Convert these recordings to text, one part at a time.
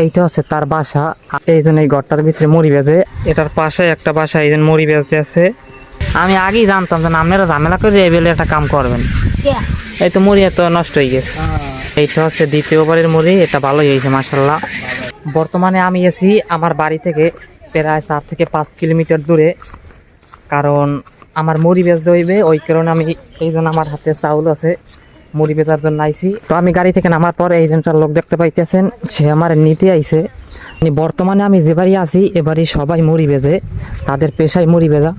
এইটা হচ্ছে তার বাসা। এই জন্য এই ঘরটার ভিতরে মুড়ি বেজে, এটার পাশে একটা বাসা, এই জন্য মুড়ি বেজতে আছে। আমি আগেই জানতাম যে আপনারা ঝামেলা করে এই বেলে একটা কাম করবেন। এই তো মুড়ি এত নষ্ট হয়ে গেছে। এইটা হচ্ছে দ্বিতীয়বারের মুড়ি, এটা ভালোই হয়েছে মাশাআল্লাহ। বর্তমানে আমি এসি আমার বাড়ি থেকে প্রায় 4 থেকে 5 কিলোমিটার দূরে, কারণ আমার মুড়ি বেচতে হইবে। ওই কারণে আমি, এই জন্য আমার হাতে চাউল আছে, মুড়ি বেচার জন্য আইসি। তো আমি গাড়ি থেকে নামার পর এই জনটার লোক দেখতে পাইতেছেন, সে আমার নিতে আইছে। বর্তমানে আমি যে বাড়ি আছি এ বাড়ি সবাই মুড়ি বেজে, তাদের পেশায় মুড়ি বেজা।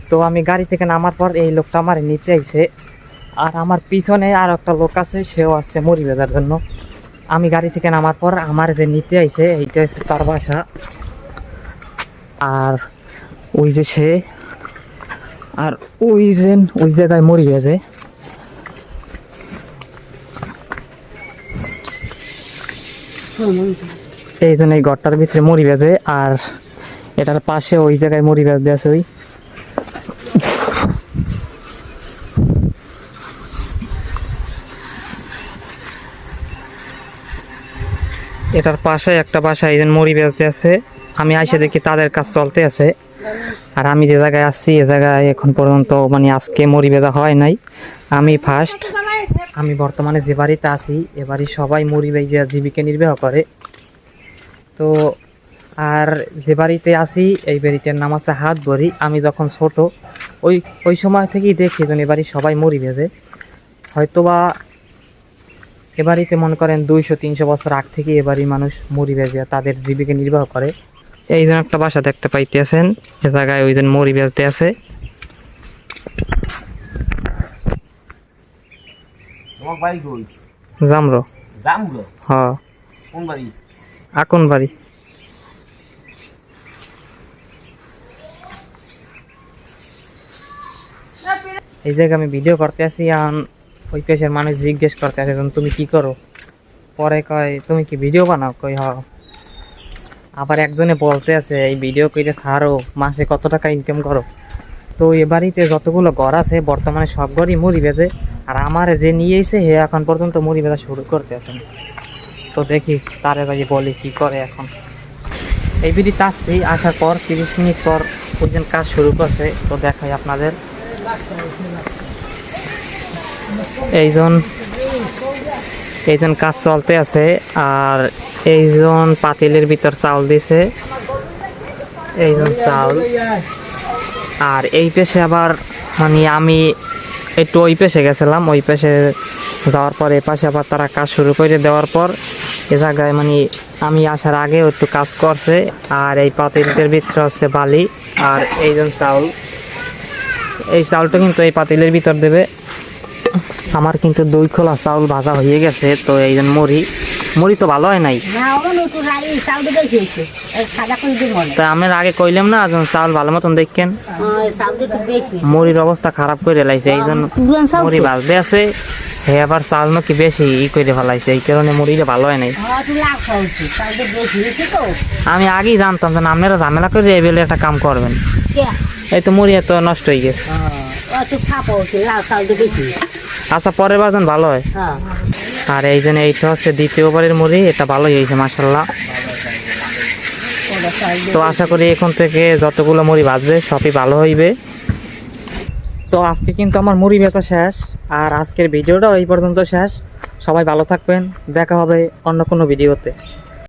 তো আমি গাড়ি থেকে নামার পর এই লোকটা আমার নিতে আইছে, আর আমার পিছনে আর একটা লোক আছে, সেও আসছে মুড়ি বেজার জন্য। আমি গাড়ি থেকে নামার পর আমার যে নিতে আইছে এইটা হচ্ছে তার বাসা। আর ওই যে সে, আর ওই জায়গায় মুড়ি বেজে। এই জন্য এই ঘরটার ভিতরে মুড়ি বেজে, আর এটার পাশে ওই জায়গায় মুড়ি বেজে আছে। ওই এটার পাশে একটা বাসা, এই জন্য মুড়ি বেজতে আছে। আমি আইসে দেখি তাদের কাজ চলতে আছে, আর আমি যে জায়গায় আসছি এ জায়গায় এখন পর্যন্ত মানে আজকে মুড়ি বেজা হয় নাই, আমি ফার্স্ট। আমি বর্তমানে যে বাড়িতে আছি এ বাড়ি সবাই মুড়ি বেজে জীবিকা নির্বাহ করে। তো আর যে বাড়িতে আছি এই বাড়িটার নাম আছে হাত বড়ি। আমি যখন ছোট ওই সময় থেকেই দেখি যে এ বাড়ি সবাই মুড়ি বেজে। হয়তোবা এ বাড়িতে মনে করেন 200-300 বছর আগ থেকে এ বাড়ির মানুষ মুড়ি বেজে তাদের জীবিকা নির্বাহ করে। এই জন্য একটা বাসা দেখতে পাইতেছেন, এ জায়গায় ওই জন্য মুড়ি বেজতে আছে। জামরো হ্যাঁ, আকন বাড়ি। এই জায়গায় আমি ভিডিও করতে আসি, ওই পেশের মানুষ জিজ্ঞেস করতে আসে তুমি কি করো। পরে কয় তুমি কি ভিডিও বানাও, কই হ। আবার একজনে বলতে আছে এই ভিডিও কইরে ছাড়ো, মাসে কত টাকা ইনকাম করো। তো এ বাড়িতে যতগুলো ঘর আছে বর্তমানে সব ঘরই মুড়ি বেজে, আর আমার যে নিয়ে এসে হে এখন পর্যন্ত মুড়ি বেজা শুরু করতে আছেন। তো দেখি তারে ভাই বলি কি করে এখন। এই ভিডিওতে আসছি, আসার পর 30 মিনিট পর ওইজন কাজ শুরু করছে। তো দেখাই আপনাদের, এইজন কাজ চলতে আছে, আর এইজন পাতিলের ভিতর চাউল দিছে, এইজন চাউল। আর এই পেশে আবার মানে আমি একটু ওই পেশে গেছিলাম, ওই পেশে যাওয়ার পর এই পাশে আবার তারা কাজ শুরু করে দেওয়ার পর এ জায়গায় মানে আমি আসার আগে একটু কাজ করছে। আর এই পাতিলের ভিতরে হচ্ছে বালি, আর এইজন চাউল। এই চাউলটা কিন্তু এই পাতিলের ভিতর দেবে। আমার কিন্তু 2 খোলা চাউল ভাজা হয়ে গেছে। তো এইজন মুড়ি তো ভালো হয় নাই, তা আমি আগে কইলাম না চাউল ভালো মতন দেখেন, মুড়ির অবস্থা খারাপ করে লাইছে। এইজন মুড়ি ভাজতে আছে, হে আবার চাউল নাকি বেশি করে ফেলাইছে, এই কারণে মুড়িটা ভালো হয় নাই। আমি আগেই জানতাম যে আপনারা ঝামেলা করে এই বেলে একটা কাম করবেন। এই তো মুড়ি এত নষ্ট হয়ে গেছে। আচ্ছা পরের বার যেন ভালো হয়। আর এই জন্য এইটা হচ্ছে দ্বিতীয়বারের মুড়ি, এটা ভালোই হয়েছে মাশাআল্লাহ। তো আশা করি এখন থেকে যতগুলো মুড়ি ভাজবে সবই ভালো হইবে। তো আজকে কিন্তু আমার মুড়ি বেচা শেষ, আর আজকের ভিডিওটাও এই পর্যন্ত শেষ। সবাই ভালো থাকবেন, দেখা হবে অন্য কোনো ভিডিওতে।